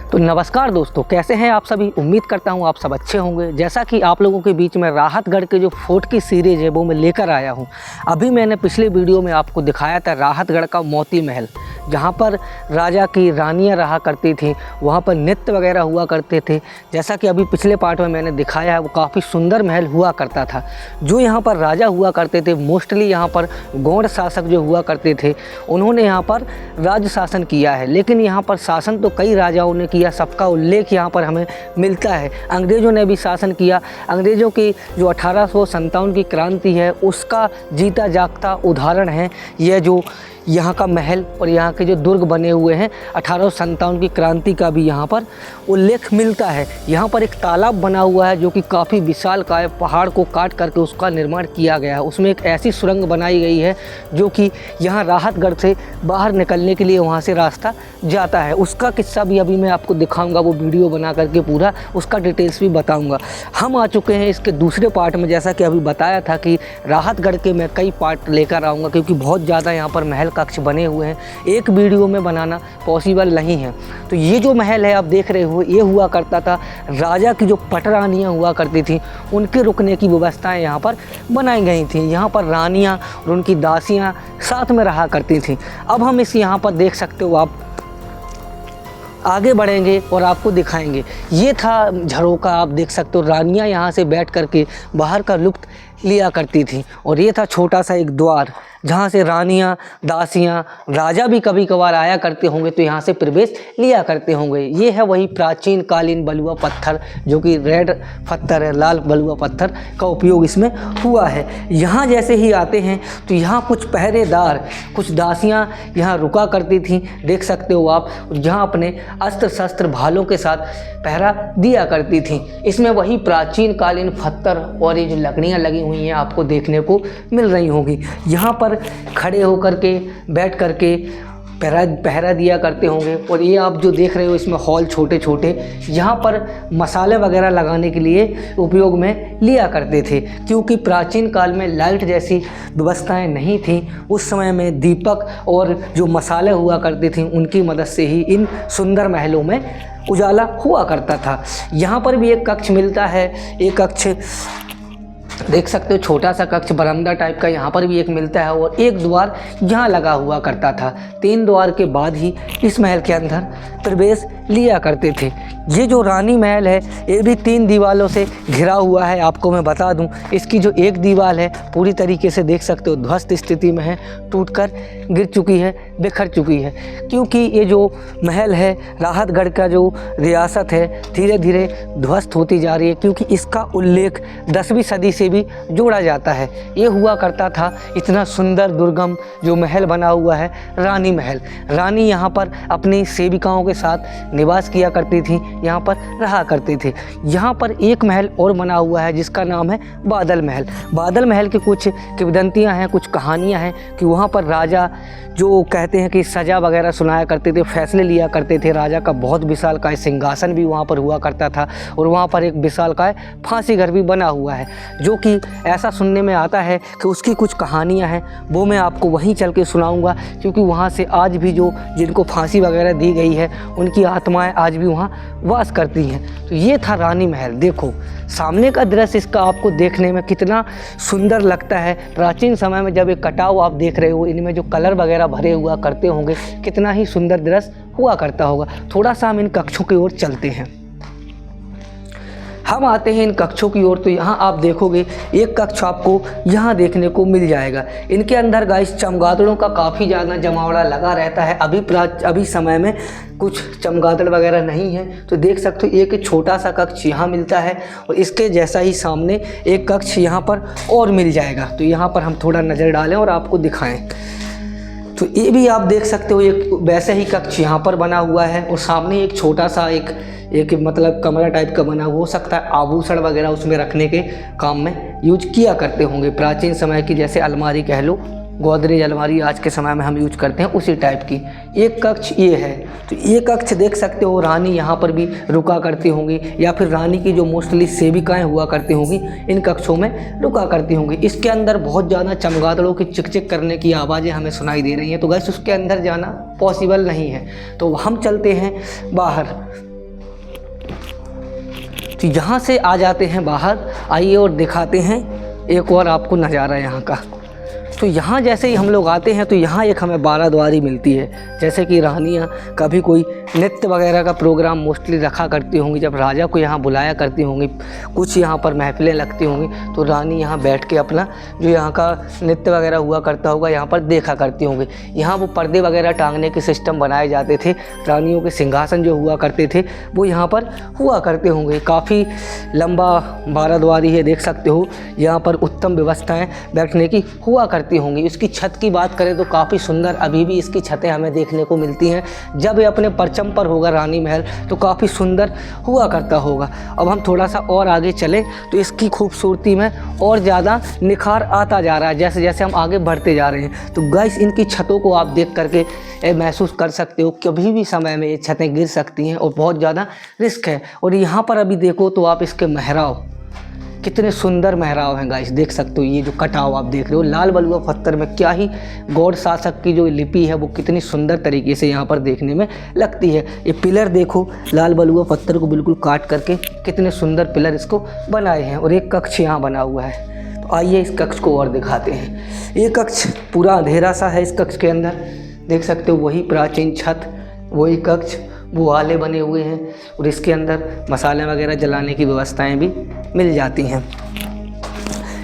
तो नमस्कार दोस्तों, कैसे हैं आप सभी। उम्मीद करता हूं आप सब अच्छे होंगे। जैसा कि आप लोगों के बीच में राहतगढ़ के जो फोर्ट की सीरीज़ है वो मैं लेकर आया हूं। अभी मैंने पिछले वीडियो में आपको दिखाया था राहतगढ़ का मोती महल, जहां पर राजा की रानियां रहा करती थी, वहां पर नृत्य वगैरह हुआ करते थे। जैसा कि अभी पिछले पार्ट में मैंने दिखाया है, वो काफ़ी सुंदर महल हुआ करता था। जो यहाँ पर राजा हुआ करते थे, मोस्टली यहाँ पर गौड़ शासक जो हुआ करते थे, उन्होंने यहाँ पर राज्य शासन किया है। लेकिन यहाँ पर शासन तो कई राजाओं ने किया, सबका उल्लेख यहाँ पर हमें मिलता है। अंग्रेज़ों ने भी शासन किया। अंग्रेज़ों की जो 1857 की क्रांति है, उसका जीता जागता उदाहरण है यह जो यहाँ का महल और यहाँ के जो दुर्ग बने हुए हैं। 1857 की क्रांति का भी यहाँ पर उल्लेख मिलता है। यहाँ पर एक तालाब बना हुआ है जो कि काफ़ी विशालकाय, पहाड़ को काट करके उसका निर्माण किया गया है। उसमें एक ऐसी सुरंग बनाई गई है जो कि यहाँ राहतगढ़ से बाहर निकलने के लिए वहाँ से रास्ता जाता है। उसका किस्सा भी अभी मैं आपको दिखाऊँगा, वो वीडियो बना करके पूरा उसका डिटेल्स भी बताऊँगा। हम आ चुके हैं इसके दूसरे पार्ट में। जैसा कि अभी बताया था कि राहतगढ़ के मैं कई पार्ट लेकर आऊँगा, क्योंकि बहुत ज़्यादा यहाँ पर महल कक्ष बने हुए हैं, एक वीडियो में बनाना पॉसिबल नहीं है। तो ये जो महल है आप देख रहे हो, ये हुआ करता था राजा की जो पटरानियाँ हुआ करती थी, उनके रुकने की व्यवस्थाएं यहाँ पर बनाई गई थी। यहाँ पर रानियाँ और उनकी दासियाँ साथ में रहा करती थी। अब हम इस यहाँ पर देख सकते हो, आप आगे बढ़ेंगे और आपको दिखाएंगे। ये था झरोका, आप देख सकते हो। रानियाँ यहाँ से बैठ करके बाहर का लुत्फ़ लिया करती थी। और ये था छोटा सा एक द्वार, जहाँ से रानियाँ, दासियाँ, राजा भी कभी कभार आया करते होंगे, तो यहाँ से प्रवेश लिया करते होंगे। ये है वही प्राचीन कालीन बलुआ पत्थर, जो कि रेड पत्थर है, लाल बलुआ पत्थर का उपयोग इसमें हुआ है। यहाँ जैसे ही आते हैं तो यहाँ कुछ पहरेदार, कुछ दासियाँ यहाँ रुका करती थीं, देख सकते हो आप, जहाँ अपने अस्त्र शस्त्र भालों के साथ पहरा दिया करती थीं। इसमें वही प्राचीन कालीन पत्थर और ये जो लकड़ियाँ लगी हुई हैं आपको देखने को मिल रही होंगी। यहाँ पर खड़े होकर के, बैठ करके पहरा दिया करते होंगे। और ये आप जो देख रहे हो, इसमें हॉल छोटे छोटे, यहाँ पर मसाले वगैरह लगाने के लिए उपयोग में लिया करते थे, क्योंकि प्राचीन काल में लाइट जैसी व्यवस्थाएं नहीं थी। उस समय में दीपक और जो मसाले हुआ करते थे, उनकी मदद से ही इन सुंदर महलों में उजाला हुआ करता था। यहाँ पर भी एक कक्ष मिलता है, एक कक्ष देख सकते हो, छोटा सा कक्ष बरामदा टाइप का यहाँ पर भी एक मिलता है। और एक द्वार यहाँ लगा हुआ करता था। 3 द्वार के बाद ही इस महल के अंदर प्रवेश लिया करते थे। ये जो रानी महल है, ये भी 3 दीवारों से घिरा हुआ है। आपको मैं बता दूं, इसकी जो एक दीवार है पूरी तरीके से देख सकते हो ध्वस्त स्थिति में है, टूटकर गिर चुकी है, बिखर चुकी है। क्योंकि ये जो महल है, राहतगढ़ का जो रियासत है, धीरे धीरे ध्वस्त होती जा रही है, क्योंकि इसका उल्लेख 10वीं सदी से भी जोड़ा जाता है। ये हुआ करता था इतना सुंदर दुर्गम जो महल बना हुआ है, रानी महल। रानी यहाँ पर अपनी सेविकाओं के साथ निवास किया करती थी, यहाँ पर रहा करते थे। यहाँ पर एक महल और बना हुआ है जिसका नाम है बादल महल। बादल महल की कुछ किंवदंतियाँ हैं, कुछ कहानियाँ हैं कि वहाँ पर राजा जो कहते हैं कि सज़ा वगैरह सुनाया करते थे, फैसले लिया करते थे। राजा का बहुत विशालकाय सिंहासन भी वहाँ पर हुआ करता था, और वहाँ पर एक विशालकाय फांसी घर भी बना हुआ है, जो कि ऐसा सुनने में आता है कि उसकी कुछ कहानियाँ हैं, वो मैं आपको वहीं चल के सुनाऊँगा। क्योंकि वहाँ से आज भी जो जिनको फांसी वगैरह दी गई है, उनकी आत्माएँ आज भी वहाँ वास करती हैं। तो ये था रानी महल। देखो सामने का दृश्य इसका आपको देखने में कितना सुंदर लगता है। प्राचीन समय में जब एक कटाव आप देख रहे हो, इनमें जो कलर वगैरह भरे हुआ करते होंगे, कितना ही सुंदर दृश्य हुआ करता होगा। थोड़ा सा हम इन कक्षों की ओर चलते हैं। हम आते हैं इन कक्षों की ओर। तो यहाँ आप देखोगे एक कक्ष आपको यहाँ देखने को मिल जाएगा। इनके अंदर गाइस चमगादड़ों का काफ़ी ज़्यादा जमावड़ा लगा रहता है। अभी समय में कुछ चमगादड़ वगैरह नहीं है, तो देख सकते हो एक छोटा सा कक्ष यहाँ मिलता है, और इसके जैसा ही सामने एक कक्ष यहाँ पर और मिल जाएगा। तो यहाँ पर हम थोड़ा नज़र डालें और आपको दिखाएँ। तो ये भी आप देख सकते हो, एक वैसे ही कक्ष यहाँ पर बना हुआ है, और सामने एक छोटा सा एक मतलब कमरा टाइप का बना हो सकता है। आभूषण वगैरह उसमें रखने के काम में यूज किया करते होंगे, प्राचीन समय की, जैसे अलमारी कह लो, गोदरेज अलमारी आज के समय में हम यूज करते हैं, उसी टाइप की एक कक्ष ये है। तो ये कक्ष देख सकते हो, रानी यहाँ पर भी रुका करती होंगी, या फिर रानी की जो मोस्टली सेविकाएं हुआ करती होंगी, इन कक्षों में रुका करती होंगी। इसके अंदर बहुत ज़्यादा चमगादड़ों की चिक चिक करने की आवाज़ें हमें सुनाई दे रही हैं, तो गैस उसके अंदर जाना पॉसिबल नहीं है। तो हम चलते हैं बाहर। तो यहाँ से आ जाते हैं बाहर, आइए और दिखाते हैं एक और आपको नज़ारा यहाँ का। तो यहाँ जैसे ही हम लोग आते हैं तो यहाँ एक हमें बाराद्वारी मिलती है। जैसे कि रानियाँ कभी कोई नृत्य वगैरह का प्रोग्राम मोस्टली रखा करती होंगी, जब राजा को यहाँ बुलाया करती होंगी, कुछ यहाँ पर महफिलें लगती होंगी, तो रानी यहाँ बैठ के अपना जो यहाँ का नृत्य वगैरह हुआ करता होगा यहाँ पर देखा करती होंगी। यहाँ वो पर्दे वगैरह टांगने के सिस्टम बनाए जाते थे, रानियों के सिंहासन जो हुआ करते थे वो यहाँ पर हुआ करते होंगे। काफ़ी लंबा बाराद्वारी है, देख सकते हो। यहाँ पर उत्तम व्यवस्थाएँ बैठने की हुआ करती होंगी। इसकी छत की बात करें तो काफ़ी सुंदर अभी भी इसकी छतें हमें देखने को मिलती हैं। जब ये अपने परचम पर होगा रानी महल तो काफ़ी सुंदर हुआ करता होगा। अब हम थोड़ा सा और आगे चलें तो इसकी खूबसूरती में और ज़्यादा निखार आता जा रहा है जैसे जैसे हम आगे बढ़ते जा रहे हैं। तो गाइस, इनकी छतों को आप देख करके महसूस कर सकते हो कभी भी समय में ये छतें गिर सकती हैं और बहुत ज़्यादा रिस्क है। और यहाँ पर अभी देखो तो आप इसके महराव, कितने सुंदर महराव हैं गाइस, देख सकते हो। ये जो कटाव आप देख रहे हो लाल बलुआ पत्थर में, क्या ही गौड़ शासक की जो लिपि है वो कितनी सुंदर तरीके से यहाँ पर देखने में लगती है। ये पिलर देखो, लाल बलुआ पत्थर को बिल्कुल काट करके कितने सुंदर पिलर इसको बनाए हैं। और एक कक्ष यहाँ बना हुआ है, तो आइए इस कक्ष को और दिखाते हैं। ये कक्ष पूरा अंधेरा सा है। इस कक्ष के अंदर देख सकते हो वही प्राचीन छत, वही कक्ष, वो आले बने हुए हैं और इसके अंदर मसाले वगैरह जलाने की व्यवस्थाएं भी मिल जाती हैं।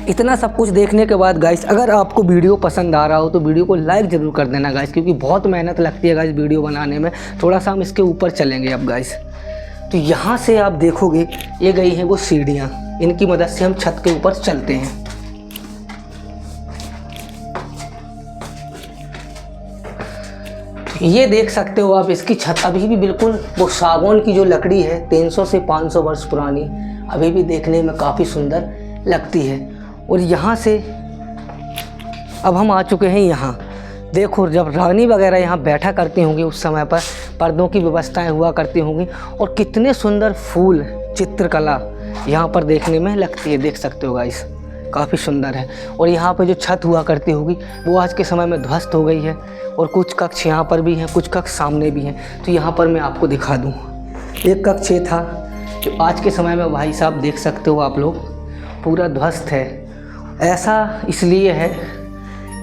इतना सब कुछ देखने के बाद गाइस, अगर आपको वीडियो पसंद आ रहा हो तो वीडियो को लाइक ज़रूर कर देना गाइस, क्योंकि बहुत मेहनत लगती है गाइस वीडियो बनाने में। थोड़ा सा हम इसके ऊपर चलेंगे अब गाइस। तो यहाँ से आप देखोगे ये गई हैं वो सीढ़ियाँ, इनकी मदद से हम छत के ऊपर चलते हैं। ये देख सकते हो आप, इसकी छत अभी भी बिल्कुल वो सागौन की जो लकड़ी है 300 से 500 वर्ष पुरानी, अभी भी देखने में काफ़ी सुंदर लगती है। और यहाँ से अब हम आ चुके हैं यहाँ। देखो, जब रानी वगैरह यहाँ बैठा करती होंगी उस समय पर पर्दों की व्यवस्थाएं हुआ करती होंगी और कितने सुंदर फूल चित्रकला यहाँ पर देखने में लगती है, देख सकते हो गाइस, काफ़ी सुंदर है। और यहाँ पे जो छत हुआ करती होगी वो आज के समय में ध्वस्त हो गई है और कुछ कक्ष यहाँ पर भी हैं, कुछ कक्ष सामने भी हैं। तो यहाँ पर मैं आपको दिखा दूँ, एक कक्ष ये था जो आज के समय में भाई साहब देख सकते हो आप लोग पूरा ध्वस्त है। ऐसा इसलिए है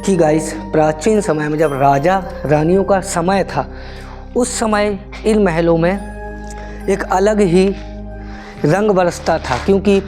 कि गाइस, प्राचीन समय में जब राजा रानियों का समय था उस समय इन महलों में एक अलग ही रंग बरसता था, क्योंकि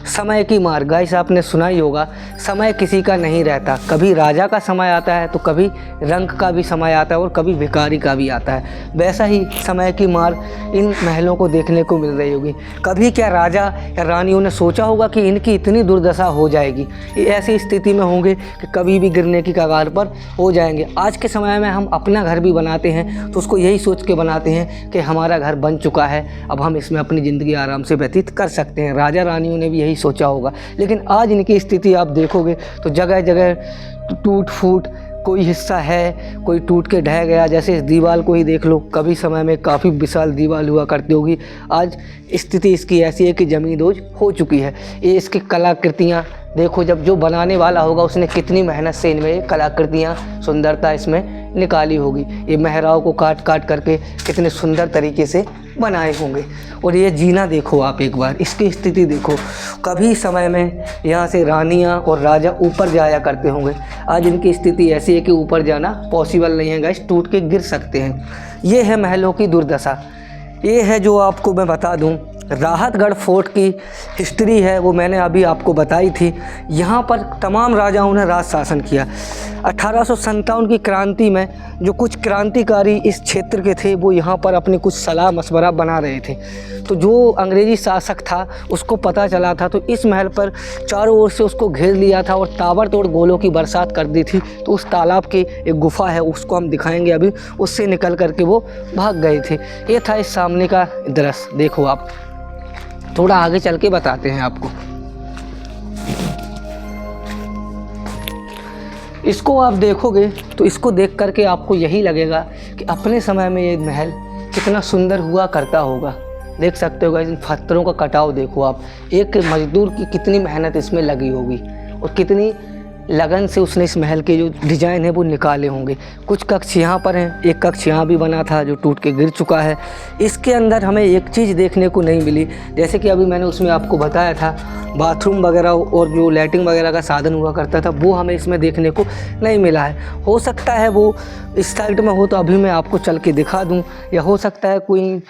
समय की मार। गाइस, आपने सुना ही होगा, समय किसी का नहीं रहता। कभी राजा का समय आता है तो कभी रंक का भी समय आता है और कभी भिखारी का भी आता है। वैसा ही समय की मार इन महलों को देखने को मिल रही होगी। कभी क्या राजा या रानियों ने सोचा होगा कि इनकी इतनी दुर्दशा हो जाएगी, ये ऐसी स्थिति में होंगे कि कभी भी गिरने की कगार पर हो जाएंगे। आज के समय में हम अपना घर भी बनाते हैं तो उसको यही सोच के बनाते हैं कि हमारा घर बन चुका है, अब हम इसमें अपनी ज़िंदगी आराम से व्यतीत कर सकते हैं। राजा रानियों ने भी यही सोचा होगा, लेकिन आज इनकी स्थिति आप देखोगे तो जगह जगह टूट फूट, कोई हिस्सा है कोई टूट के ढह गया। जैसे इस दीवार को ही देख लो, कभी समय में काफ़ी विशाल दीवार हुआ करती होगी, आज स्थिति इसकी ऐसी है कि ज़मींदोज हो चुकी है। ये इसकी कलाकृतियाँ देखो, जब जो बनाने वाला होगा उसने कितनी मेहनत से इनमें ये कलाकृतियाँ, सुंदरता इसमें निकाली होगी। ये मेहराव को काट काट करके कितने सुंदर तरीके से बनाए होंगे। और ये जीना देखो आप एक बार, इसकी स्थिति देखो। कभी समय में यहाँ से रानियाँ और राजा ऊपर जाया करते होंगे, आज इनकी स्थिति ऐसी है कि ऊपर जाना पॉसिबल नहीं है गाइस, टूट के गिर सकते हैं। ये है महलों की दुर्दशा। ये है जो आपको मैं बता दूँ, राहतगढ़ फोर्ट की हिस्ट्री है वो मैंने अभी आपको बताई थी। यहाँ पर तमाम राजाओं ने राज शासन किया। 1857 की क्रांति में जो कुछ क्रांतिकारी इस क्षेत्र के थे वो यहाँ पर अपनी कुछ सलाह मशवरा बना रहे थे। तो जो अंग्रेज़ी शासक था उसको पता चला था, तो इस महल पर चारों ओर से उसको घेर लिया था और ताबड़तोड़ गोलों की बरसात कर दी थी। तो उस तालाब की एक गुफा है, उसको हम दिखाएंगे अभी, उससे निकल करके वो भाग गए थे। ये था इस सामने का दृश्य, देखो आप। थोड़ा आगे चल के बताते हैं आपको। इसको आप देखोगे तो इसको देख करके आपको यही लगेगा कि अपने समय में ये महल कितना सुंदर हुआ करता होगा। देख सकते हो इन पत्थरों का कटाव देखो आप, एक मजदूर की कितनी मेहनत इसमें लगी होगी और कितनी लगन से उसने इस महल के जो डिज़ाइन है वो निकाले होंगे। कुछ कक्ष यहाँ पर हैं, एक कक्ष यहाँ भी बना था जो टूट के गिर चुका है। इसके अंदर हमें एक चीज़ देखने को नहीं मिली, जैसे कि अभी मैंने उसमें आपको बताया था बाथरूम वगैरह और जो लैट्रिन वगैरह का साधन हुआ करता था वो हमें इसमें देखने को नहीं मिला है। हो सकता है वो इस साइड में हो तो अभी मैं आपको चल के दिखा दूँ, या हो सकता है कोई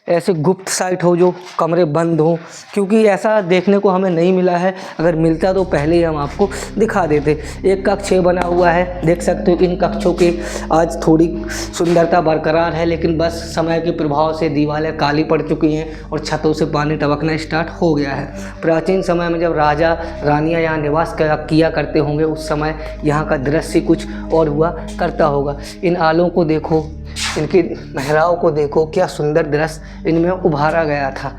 ऐसे गुप्त साइट हो जो कमरे बंद हों, क्योंकि ऐसा देखने को हमें नहीं मिला है। अगर मिलता तो पहले ही हम आपको दिखा देते। एक कक्ष बना हुआ है, देख सकते हो। इन कक्षों की आज थोड़ी सुंदरता बरकरार है, लेकिन बस समय के प्रभाव से दीवारें काली पड़ चुकी हैं और छतों से पानी टपकना स्टार्ट हो गया है। प्राचीन समय में जब राजा रानियाँ यहाँ निवास किया करते होंगे उस समय यहाँ का दृश्य कुछ और हुआ करता होगा। इन आलों को देखो, इनकी मेहराओं को देखो, क्या सुंदर दृश्य इनमें उभारा गया था।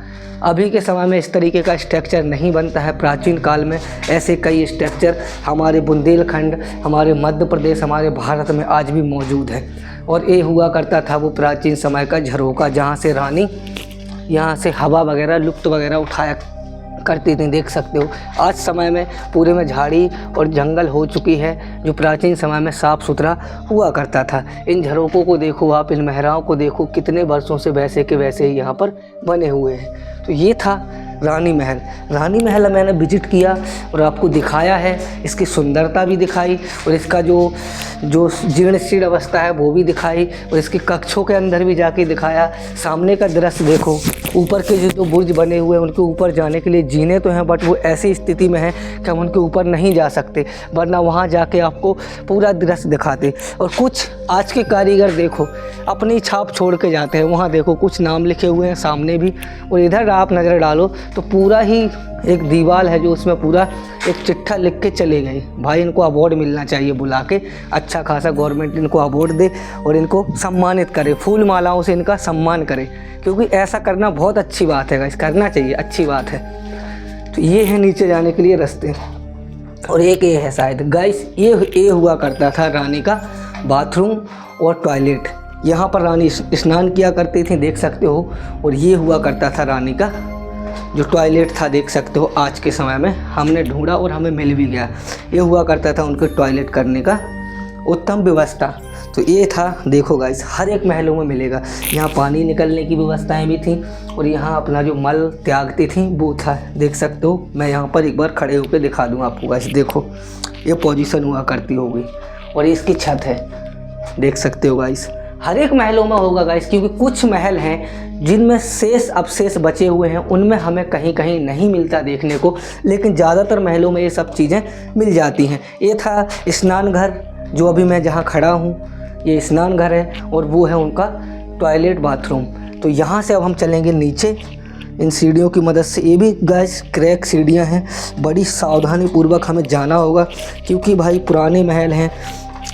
अभी के समय में इस तरीके का स्ट्रक्चर नहीं बनता है। प्राचीन काल में ऐसे कई स्ट्रक्चर हमारे बुंदेलखंड, हमारे मध्य प्रदेश, हमारे भारत में आज भी मौजूद है। और ये हुआ करता था वो प्राचीन समय का झरोखा, जहाँ से रानी यहाँ से हवा वगैरह लुप्त वगैरह उठाया करती थी। देख सकते हो आज समय में पूरे में झाड़ी और जंगल हो चुकी है, जो प्राचीन समय में साफ़ सुथरा हुआ करता था। इन झरोकों को देखो आप, इन मेहराओं को देखो, कितने वर्षों से वैसे के वैसे ही यहाँ पर बने हुए हैं। तो ये था रानी महल। रानी महल मैंने विजिट किया और आपको दिखाया है, इसकी सुंदरता भी दिखाई और इसका जो जीर्ण शीर्ण अवस्था है वो भी दिखाई, और इसके कक्षों के अंदर भी जाके दिखाया। सामने का दृश्य देखो, ऊपर के जो बुर्ज बने हुए हैं उनके ऊपर जाने के लिए जीने तो हैं, बट वो ऐसी स्थिति में है कि हम उनके ऊपर नहीं जा सकते, वरना वहाँ जाके आपको पूरा दृश्य दिखाते। और कुछ आज के कारीगर देखो अपनी छाप छोड़ के जाते हैं। वहाँ देखो कुछ नाम लिखे हुए हैं सामने भी, और इधर आप नज़र डालो तो पूरा ही एक दीवार है जो उसमें पूरा एक चिट्ठा लिख के चले गए। भाई इनको अवार्ड मिलना चाहिए बुला के, अच्छा खासा गवर्नमेंट इनको अवार्ड दे और इनको सम्मानित करे, फूल मालाओं से इनका सम्मान करे, क्योंकि ऐसा करना बहुत अच्छी बात है गाइस, करना चाहिए, अच्छी बात है। तो ये है नीचे जाने के लिए रास्ते, और एक ये है शायद गाइस, ये हुआ करता था रानी का बाथरूम और टॉयलेट। यहाँ पर रानी स्नान किया करती थी, देख सकते हो। और ये हुआ करता था रानी का जो टॉयलेट था, देख सकते हो। आज के समय में हमने ढूंढा और हमें मिल भी गया। ये हुआ करता था उनके टॉयलेट करने का उत्तम व्यवस्था। तो ये था, देखो गाइस, हर एक महलों में मिलेगा। यहाँ पानी निकलने की व्यवस्थाएं भी थी, और यहाँ अपना जो मल त्यागती थी वो था, देख सकते हो। मैं यहाँ पर एक बार खड़े होकर दिखा दूँ आपको गाइस, देखो ये पोजीशन हुआ करती होगी, और इसकी छत है, देख सकते हो गाइस। हर एक महलों में होगा गाइस, क्योंकि कुछ महल हैं जिनमें शेष अवशेष बचे हुए हैं, उनमें हमें कहीं कहीं नहीं मिलता देखने को, लेकिन ज़्यादातर महलों में ये सब चीज़ें मिल जाती हैं। ये था स्नान घर, जो अभी मैं जहाँ खड़ा हूँ ये स्नान घर है, और वो है उनका टॉयलेट बाथरूम। तो यहाँ से अब हम चलेंगे नीचे इन सीढ़ियों की मदद से। ये भी गाइस क्रैक सीढ़ियाँ हैं, बड़ी सावधानी पूर्वक हमें जाना होगा, क्योंकि भाई पुराने महल हैं,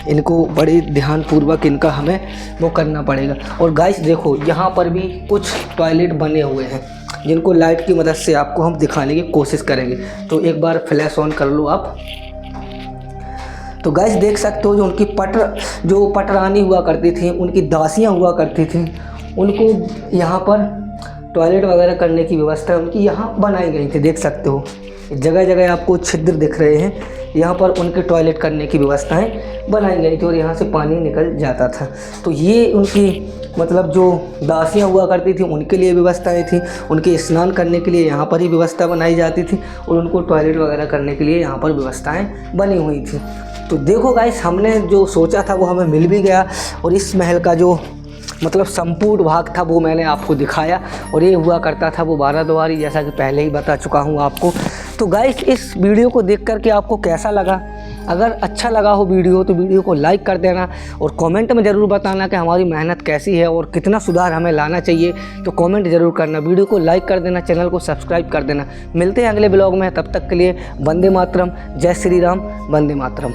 इनको बड़े ध्यानपूर्वक इनका हमें वो करना पड़ेगा। और गाइस देखो यहाँ पर भी कुछ टॉयलेट बने हुए हैं, जिनको लाइट की मदद से आपको हम दिखाने की कोशिश करेंगे। तो एक बार फ्लैश ऑन कर लो आप। तो गाइस देख सकते हो जो पटरानी हुआ करती थी, उनकी दासियाँ हुआ करती थी, उनको यहाँ पर टॉयलेट वगैरह करने की व्यवस्था उनकी यहाँ बनाई गई थी। देख सकते हो जगह जगह आपको छिद्र दिख रहे हैं, यहाँ पर उनके टॉयलेट करने की व्यवस्थाएं बनाई गई थी, और यहाँ से पानी निकल जाता था। तो ये उनकी मतलब जो दासियाँ हुआ करती थी उनके लिए व्यवस्थाएं थी, उनके स्नान करने के लिए यहाँ पर ही व्यवस्था बनाई जाती थी, और उनको टॉयलेट वगैरह करने के लिए यहाँ पर व्यवस्थाएं बनी हुई थी। तो देखो गाइस, हमने जो सोचा था वो हमें मिल भी गया, और इस महल का जो मतलब संपूर्ण भाग था वो मैंने आपको दिखाया, और ये हुआ करता था वो 12 द्वारी, जैसा कि पहले ही बता चुका हूँ आपको। तो गाइस इस वीडियो को देख कर के आपको कैसा लगा? अगर अच्छा लगा हो वीडियो तो वीडियो को लाइक कर देना, और कमेंट में ज़रूर बताना कि हमारी मेहनत कैसी है और कितना सुधार हमें लाना चाहिए। तो कमेंट ज़रूर करना, वीडियो को लाइक कर देना, चैनल को सब्सक्राइब कर देना। मिलते हैं अगले ब्लॉग में, तब तक के लिए वंदे मातरम, जय श्री राम, वंदे मातरम।